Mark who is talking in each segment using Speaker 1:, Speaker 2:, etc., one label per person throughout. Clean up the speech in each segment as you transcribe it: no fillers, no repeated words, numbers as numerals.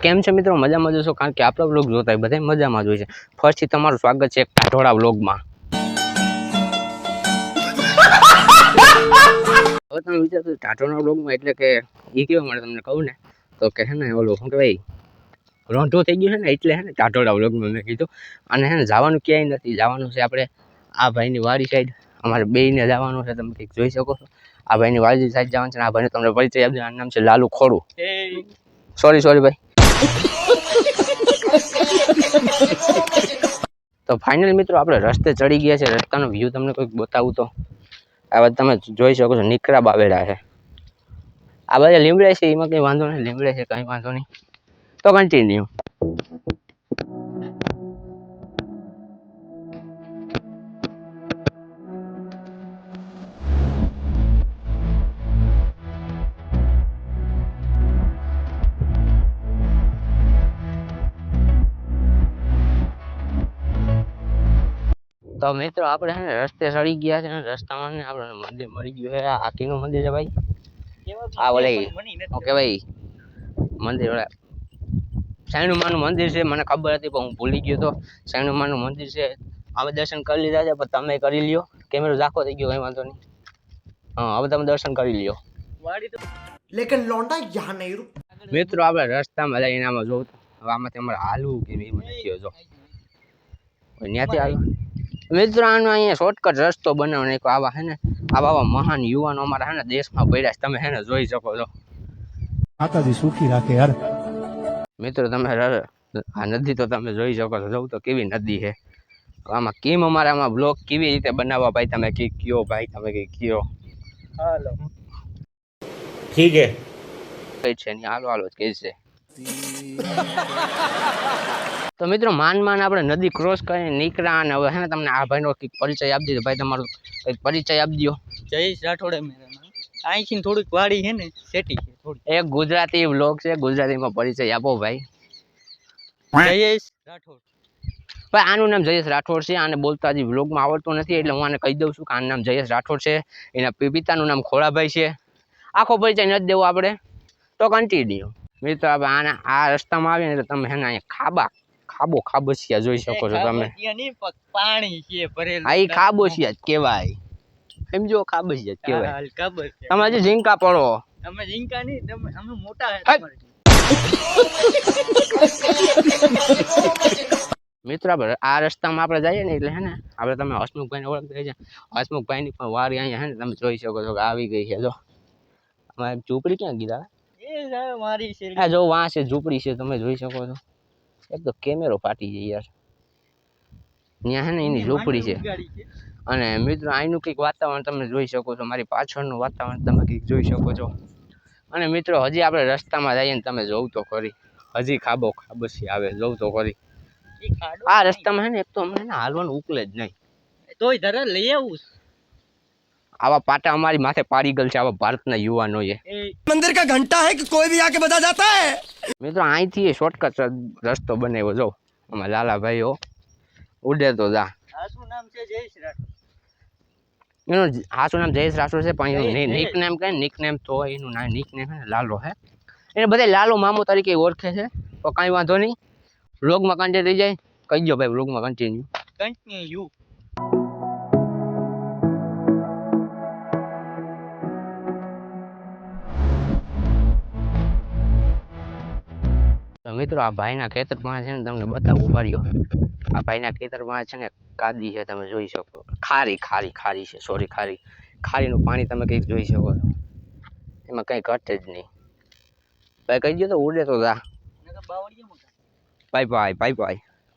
Speaker 1: કેમ છે મિત્રો? મજામાં જ છો? કારણ કે આપણો વ્લોગ જોતા હોય બધા મજામાં જ હોય છે. ફર્સ્ટથી તમારું સ્વાગત છે એક ટાઢોળા વ્લોગમાં. હવે તમે વિચારશો ટાઢોળા વ્લોગમાં એટલે કે એ કેવા મળે તમને કહું ને તો કે હે ને ઓલું શું કહેવાય રોંઢો થઈ ગયું છે ને એટલે હે ને ટાઢોળા વ્લોગમાં મેં કીધું. અને હે ને જવાનું ક્યાંય નથી, જવાનું છે આપણે આ ભાઈની વાડી સાઈડ. અમારે બેયને જવાનું છે, તમે કંઈક જોઈ શકો છો. આ ભાઈની વાડી સાઈડ જવાનું છે. આ ભાઈને તમને પરિચય આપજો. આનું નામ છે લાલુ ખોડું. સોરી ભાઈ. તો ફાઇનલ મિત્રો આપણે રસ્તે ચડી ગયા છે. રસ્તાનો વ્યૂ તમને કોઈક બતાવું તો આ વાત તમે જોઈ શકો છો. નીકરા બાવેડા છે આ બધા લીમડે છે, એમાં કંઈ વાંધો નહીં. લીમડે છે કંઈ વાંધો નહીં. તો કન્ટિન્યુ. તો મિત્રો આપણે છે ને રસ્તે ચડી ગયા છે. રસ્તામાં ને આપણે મંદિર મળી ગયું છે. આ હાથીનું મંદિર છે ભાઈ. આ ઓલે ઓકે ભાઈ મંદિર ઓલા સાઈનુમાનું મંદિર છે. મને ખબર હતી પણ હું ભૂલી ગયો તો. સાઈનુમાનું મંદિર છે. અમે દર્શન કરી લીધા છે, પણ તમે કરી લ્યો. કેમેરો ઝાખો થઈ ગયો, કંઈ વાંધો નહીં. હા, હવે તમે દર્શન કરી લ્યો.
Speaker 2: લેકિન લોન્ડા યહાં નહીં રૂક.
Speaker 1: મિત્રો આપણે રસ્તામાં જઈને આમાં જોઉં હવે આમાંથી અમારે હાલવું કે એમ નથી. જો ત્યાંથી હાલ મિત્રો આનો અહીંયા શોર્ટકટ રસ્તો બનાવી નાખ્યો. આવા હે ને આવા મહાન યુવાનો અમારા હે ને દેશમાં પડ્યા છે. તમે હે ને જોઈ શકો છો.
Speaker 3: માતાજી સુખી રાખે યાર.
Speaker 1: મિત્રો તમે આ નદી તો તમે જોઈ શકો છો. જોઉં તો કેવી નદી છે. આમાં કેમ અમારે આમાં બ્લોગ કેવી રીતે બનાવવા ભાઈ તમે કંઈક કયો. ભાઈ તમે કંઈક કયો.
Speaker 3: હાલો ઠીક હે
Speaker 1: કઈ છે નહીં. હાલો જ કહે છે. તો મિત્રો માન આપણે નદી ક્રોસ કરીને નીકળ્યા. અને હવે હે ને તમને આ ભાઈનો કંઈક પરિચય આપી દીધો. ભાઈ તમારો કંઈક પરિચય આપી દો.
Speaker 4: જયેશ રાઠોડ મેરા નામ. અહીંથી થોડીક વાડી છે ને સેટી છે થોડી.
Speaker 1: એક ગુજરાતી વ્લોગ છે, ગુજરાતીમાં પરિચય આપો ભાઈ.
Speaker 4: જયેશ રાઠોડ
Speaker 1: ભાઈ આનું નામ જયેશ રાઠોડ છે. આને બોલતા હજી વ્લોગમાં આવડતું નથી, એટલે હું આને કહી દઉં છું કે આનું નામ જયેશ રાઠોડ છે. એના પિતાનું નામ ખોળાભાઈ છે. આખો પરિચય નથી દેવો આપણે, તો કન્ટિન્યુ. મિત્રો આપણે આના આ રસ્તામાં આવીએ ને તો તમે હે ને અહીંયા ખાબોચિયા જોઈ શકો છો તમે.
Speaker 4: પાણી છે ભરેલું.
Speaker 1: આ ખાબોચિયા જ કહેવાય. સમજો ખાબોચિયા જ કહેવાય.
Speaker 4: ખબર છે.
Speaker 1: તમે હજી ઝીંકા પડો.
Speaker 4: અમે ઝીંકા નહીં, તમે અમે મોટા હે.
Speaker 1: મિત્રો આપણે આ રસ્તામાં આપણે જઈએ ને એટલે હે ને આપણે તમે હસમુખભાઈને ઓળખતા છે. હસમુખભાઈની પણ વારી અહીંયા હે ને તમે જોઈ શકો છો કે આવી ગઈ છે. જો અમારે ઝૂંપડી ક્યાં ગીધા
Speaker 4: એ મારી છે.
Speaker 1: આ જો વાં છે ઝૂંપડી છે, તમે જોઈ શકો છો. એક તો કેમેરો ફાટી જાય યાર. ત્યાં હે ને એની ઝૂંપડી છે. અને મિત્રો અહીંનું કંઈક વાતાવરણ તમે જોઈ શકો છો. મારી પાછળનું વાતાવરણ તમે કંઈક જોઈ શકો છો. અને મિત્રો હજી આપણે રસ્તામાં જઈએ ને તમે જોવું તો ખરી. હજી ખાબોચી આવે, જોવું તો ખરી. આ રસ્તામાં હે ને એક તો અમને હાલવાનું ઉકલે જ નહીં.
Speaker 4: તોય ધરે લઈ આવું.
Speaker 1: આવા પાટા અમારી માથે પાડી ગયેલ છે આવા ભારતના યુવાનોએ.
Speaker 2: मंदिर का घंटा है कि कोई भी आके बजा जाता है.
Speaker 1: મિત્રો અહીંથી શોર્ટકટ રસ્તો બનાવ્યો. જો આમાં લાલાભાઈઓ ઉડે તો જા.
Speaker 4: શું નામ છે? જયેશ રાઠોડ.
Speaker 1: એનું હાસું નામ જયેશ રાઠોડ છે, પણ એનું નિકનેમ કહે નિકનેમ તો એનું નિકનેમ હે ને લાલો હે. એને બધા લાલો મામો તરીકે ઓળખે છે. તો કાંઈ વાંધો નહીં. વ્લોગમાં કન્ટિન્યુ થઈ જાય. કહી દો ભાઈ વ્લોગમાં
Speaker 4: કન્ટિન્યુ.
Speaker 1: તો મિત્રો આ ભાઈના ખેતરમાં છે ને તમને બતાવું પાડ્યો. આ ભાઈના ખેતરમાં છે ને કાદી છે, તમે જોઈ શકો. ખારી છે. સોરી ખારીનું પાણી તમે કંઈક જોઈ શકો છો. એમાં કંઈ ઘટે જ નહીં. ભાઈ કહી દો તો ઉડે તો જા. ભાઈ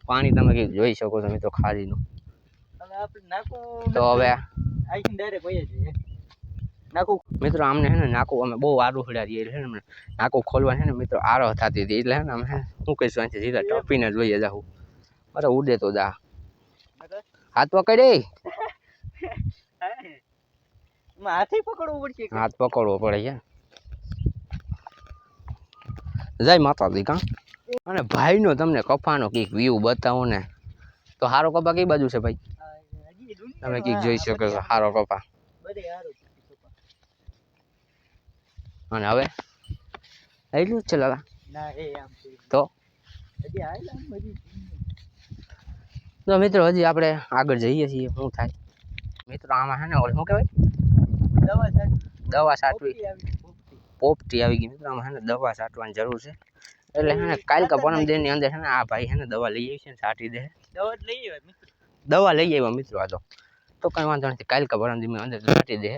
Speaker 1: પાણી તમે કંઈક જોઈ શકો છો મિત્રો ખારીનું. તો હવે મિત્રો અમને હે ને નાકું અમે બહુ આરું ખડાડીએ એટલે ને નાકું ખોલવા છે ને મિત્રો આરો થતી હતી. એટલે હે ને અમે શું કહીશું અહીંથી સીધા ટપીને જોઈએ જાઉં. અરે ઉડે તો જા. હાથ પકડે. હાથ પકડવો પડે છે. જય માતાજી. કાં અને ભાઈનો તમને કપાનો કંઈક વ્યૂ બતાવો ને તો સારો કપા કઈ બાજુ છે ભાઈ? તમે કંઈક જોઈ શકો છો સારો કપા. અને હવે એટલું જ છે લાલા.
Speaker 4: ના એ આમ છે
Speaker 1: તો
Speaker 4: હજી હાલ આમ બધી
Speaker 1: તો મિત્રો હજી આપણે આગળ જઈએ છીએ શું થાય મિત્રો આમાં હે ને ઓલું શું કહેવાય
Speaker 4: દવા સાચી
Speaker 1: દવા છાંટવી
Speaker 4: પોપટી
Speaker 1: પોપટી આવી ગઈ મિત્રો આમાં હે ને દવા છાંટવાની જરૂર છે એટલે હે ને કાલ કા પરમ દિન ની અંદર હે ને આ ભાઈ હે ને દવા લઈ આવી છે ને છાંટી દે
Speaker 4: દવા જ લઈ આવે મિત્રો
Speaker 1: દવા લઈ આવ્યા મિત્રો આ તો કઈ વાંધો નથી કાલ કા પરમ દિન ની અંદર છાંટી દે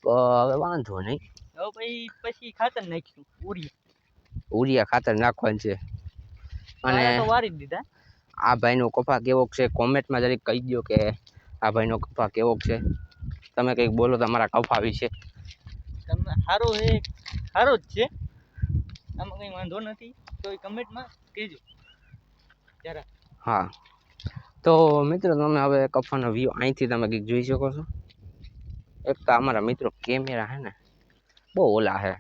Speaker 1: તો હવે વાંધો નહીં
Speaker 4: હવે પછી ખાતર નાખ્યું
Speaker 1: ઉરિયા ખાતર નાખવાનું છે અને
Speaker 4: અને તો વારી જ દીધા
Speaker 1: આ ભાઈનો કપા કેવો છે કોમેન્ટમાં જરીક કહી દો કે આ ભાઈનો કપા કેવો છે તમે કંઈક બોલો તમારા કપા વિશે
Speaker 4: તમે સારો હે સારો જ છે આમાં કંઈ વાંધો નથી તો એ કમેન્ટમાં કહેજો જરા
Speaker 1: હા તો મિત્રો તમે હવે કપાનો વ્યૂ અહીંથી તમે કંઈક જોઈ શકો છો એક તો અમારા મિત્રો કેમેરા હે ને બહુ ઓલા હે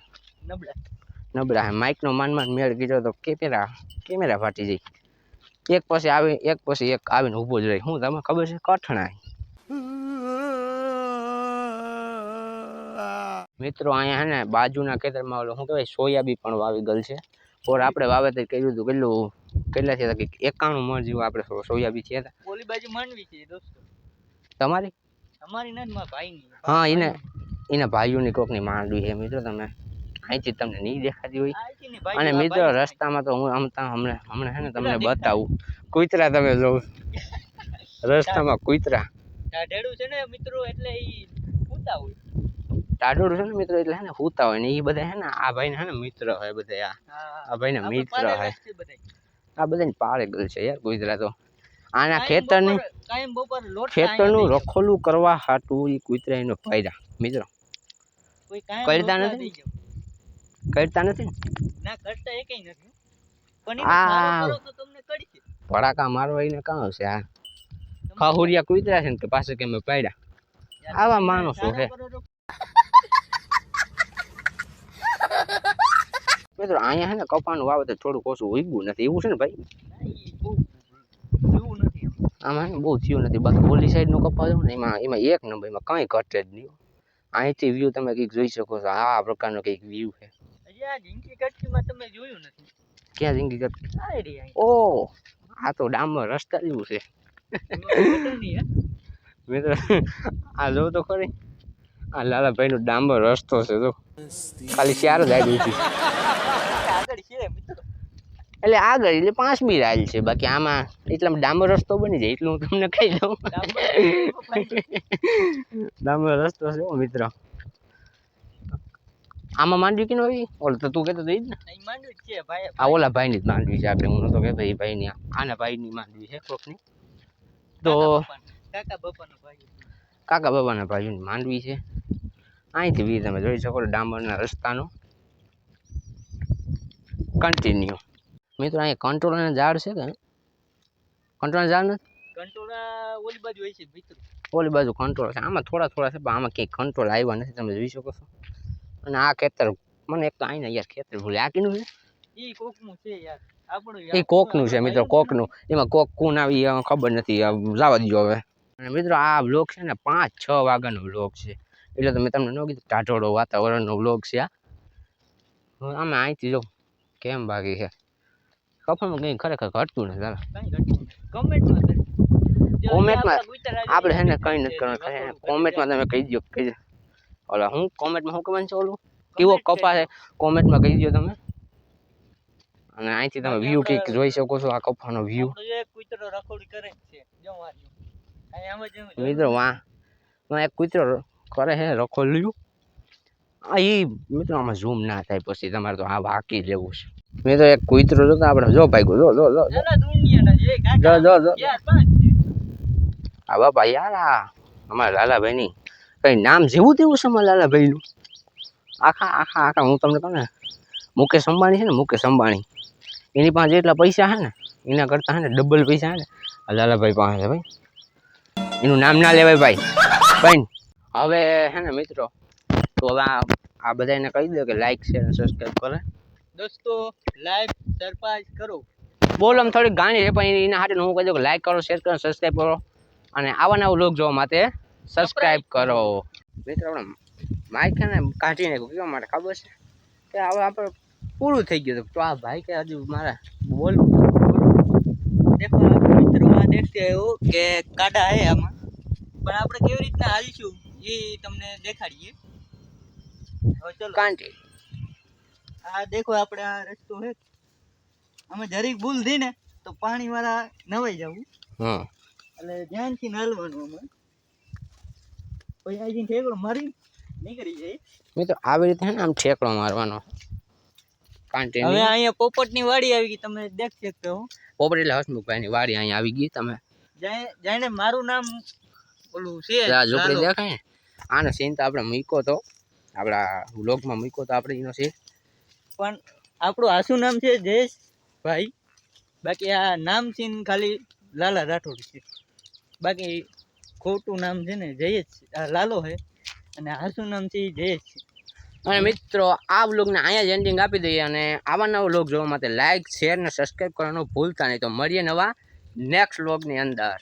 Speaker 1: નબળા હે માઇકનો માન મેળ કીધો તો કેમેરા ફાટી જાય એક પછી એક આવીને ઊભો જ રહી હું તમને ખબર છે કઠણાય મિત્રો અહીંયા હે ને બાજુના ખેતરમાં ઓલો શું કહેવાય સોયાબીન પણ વાવી ગયેલ છે ઓર આપણે વાવેતર કર્યું હતું કેટલા થયા હતા કે 91 મણ જેવું આપણે સોયાબીન થયા હતા
Speaker 4: ઓલી બાજુ માંડવી છે દોસ્તો
Speaker 1: તમારી
Speaker 4: અમારી ના મારા ભાઈની
Speaker 1: હા એના ભાઈઓની કોકની માંડવી છે મિત્રો તમે અહીંથી તમને નહીં દેખાતી હોય અને મિત્રો રસ્તામાં તો હું હમણાં હે ને તમને બતાવું કૂતરા તમે જોઉં રસ્તામાં કૂતરા
Speaker 4: ટાઢેડું છે ને મિત્રો એટલે ઈ પૂતા હોય
Speaker 1: ટાઢોડું છે ને મિત્રો એટલે હે ને હુતા હોય ને એ બધા હે ને આ ભાઈને હે ને મિત્ર હોય બધા આ ભાઈના મિત્ર હોય આ બધાને પાળે ગયેલ છે યાર કૂતરા તો આના ખેતરનું રખોલું કરવા હાટું એ કૂતરા એનો પાયરા મિત્રો કરતા નથી ને
Speaker 4: ના કરતા એકેય નથી પણ
Speaker 1: આ
Speaker 4: કરો તો તમને કરી છે
Speaker 1: ભડાકા મારવા એને કાં છે આ ખાહુરિયા કૂતરા છે ને કે પાસે કે મેં પાડ્યા આવા માણસો છે મિત્રો અહીંયા હે ને કપાનું વાવેતર થોડુંક ઓછું ઉગ્યું નથી એવું છે ને ભાઈ આમાં બહુ થયું નથી બાકી ઓલી સાઈડનો કપા જો ને એમાં એક નંબર એમાં કંઈ ઘટે જ નહીં અહીંથી વ્યૂ તમે કંઈક જોઈ શકો છો આ પ્રકારનો કંઈક વ્યૂ છે
Speaker 4: જિંદગી કટકીમાં તમે જોયું નથી
Speaker 1: ક્યાં જિંદગી કટકી ઓ આ તો ડામર રસ્તા જેવું છે મિત્રો આ જો તો ખરી આ લાલાભાઈનો ડામર રસ્તો છે તો ખાલી 4 જ આવ્યું છે એટલે આગળ એટલે 5મી રાઈલ છે બાકી આમાં એટલામાં ડામર રસ્તો બની જાય એટલું હું તમને કહી દઉં ડામર રસ્તો છે મિત્રો આમાં માંડવી કેનો આવી ઓલો તો તું કહેતો તો ઈ જ ને
Speaker 4: માંડવી છે ભાઈ
Speaker 1: આ ઓલા ભાઈની જ માંડવી છે આપણે હું તો કહેતો એ ભાઈની આના ભાઈની માંડવી છે કોકની તો કાકા બાબાના ભાઈઓની માંડવી છે અહીંથી બી તમે જોઈ શકો ડામરના રસ્તાનો કન્ટિન્યુ મિત્રો અહીંયા કંટ્રોલના ઝાડ છે કે કંટ્રોલના ઝાડ નથી
Speaker 4: કંટ્રોલા ઓલી બાજુ હોય છે મિત્રો
Speaker 1: ઓલી બાજુ કંટ્રોલ છે આમાં થોડા છે પણ આમાં ક્યાંય કંટ્રોલ આવ્યા નથી તમે જોઈ શકો છો અને આ ખેતર મને એક તો આઈને યાર ખેતર ભૂલે આ કીનું છે
Speaker 4: ઈ કોકનું છે યાર આપણું
Speaker 1: એ કોકનું છે મિત્રો કોકનું એમાં કોક કોણ આવી ખબર નથી જવા દો હવે અને મિત્રો આ વ્લોગ છે ને 5-6 વાગ્યાનો વ્લોગ છે એટલે તો મેં તમને ન કીધું ટાઢોળો વાતાવરણનો વ્લોગ છે આ આમાં અહીંથી જો કેમ બાકી છે કપામાં કંઈ ખરેખર ઘટતું નથી કોમેન્ટમાં આપણે છે ને કંઈ નથી કરવાનું કોમેન્ટમાં તમે કહી દો ઓલા હું કોમેન્ટમાં શું કહેવાનું છે ઓલું કેવો કપા છે કોમેન્ટમાં કહી દો તમે અને અહીંથી તમે વ્યૂ કંઈક જોઈ શકો છો આ કપાનો વ્યૂ મિત્રો વાહ એક કૂતરો કરે છે રખોલ્યું આ એ મિત્રો આમાં ઝૂમ ના થાય પછી તમારે તો આ વાકી લેવું છે મિત્રો એક કૂતરો જોતા આપણે જો ભાઈ જો આ બાપા યાર આ અમારા લાલાભાઈની કઈ નામ જેવું તેવું છે અમારા લાલાભાઈનું આખા હું તમને કહું ને મુકેશ અંબાણી છે ને મુકેશ અંબાણી એની પાસે જેટલા પૈસા છે ને એના કરતાં છે ને ડબલ પૈસા છે ને આ લાલાભાઈ પાસે છે ભાઈ એનું નામ ના લેવાય ભાઈ હવે હે ને મિત્રો તો હવે આ બધાને કહી દો કે લાઈક શેર અને સબસ્ક્રાઈબ કરે
Speaker 4: દોસ્તો લાઈક સરપ્રાઈઝ કરો
Speaker 1: બોલો આમ થોડીક ગાણી છે પણ એના હાટે હું કહી દઉં કે લાઈક કરો શેર કરો સબસ્ક્રાઈબ કરો અને આવા નવા વ્લોગ જોવા માટે સબસ્ક્રાઈબ કરો મિત્રો આપણે માઇક છે ને કાઢી નાખ્યું કેવા માટે ખબર છે કે હવે આપણે પૂરું થઈ ગયું હતું. તો આ ભાઈ કે હજુ મારા બોલવું
Speaker 4: देखो आप मित्रों आ देखते हो કે કાડા હે આમાં પણ આપણે કેવી રીતના હાલીશું એ તમને દેખાડીએ હવે ચલો
Speaker 1: કાંઠે
Speaker 4: આ દેખો આપણે આ રસ્તો હે અમે જરીક ભૂલ થઈ ને તો પાણી વાળા નવાઈ જવું
Speaker 1: હા
Speaker 4: એટલે ધ્યાનથી હાલવાનું અમે પછી આજી ઠેકડો મારી નીકળી જાય
Speaker 1: મિત્રો આવી રીતે હે ને આમ ઠેકડો મારવાનો કાંઠે
Speaker 4: હવે અહીંયા પોપટની વાડી આવી ગઈ તમે દેખ શકતો હો
Speaker 1: પોપટ એટલે હસમુખભાઈની વાડી અહીંયા આવી ગઈ. તમે
Speaker 4: જાણે મારું નામ ઓલું છે
Speaker 1: આ ઝૂંપડી દેખાય ને આનો સીન તો આપણે મૂક્યો તો આપણા વ્લોગમાં મૂક્યો તો આપણે એનો સીન.
Speaker 4: પણ આપણું આસુ નામ છે જયેશભાઈ બાકી આ નામ સીન ખાલી લાલા રાઠોડ છે બાકી ખોટું નામ છે ને જયેશ આ લાલો છે અને આસુ નામ છે ઈ જયેશ છે.
Speaker 1: અને મિત્રો આ વ્લોગને અહીંયા જ એન્ડિંગ આપી દઈએ અને આવા નવા વ્લોગ જોવા માટે લાઇક શેર અને સબસ્ક્રાઈબ કરવાનું ભૂલતા નહીં. તો મળીએ નવા નેક્સ્ટ વ્લોગની અંદર.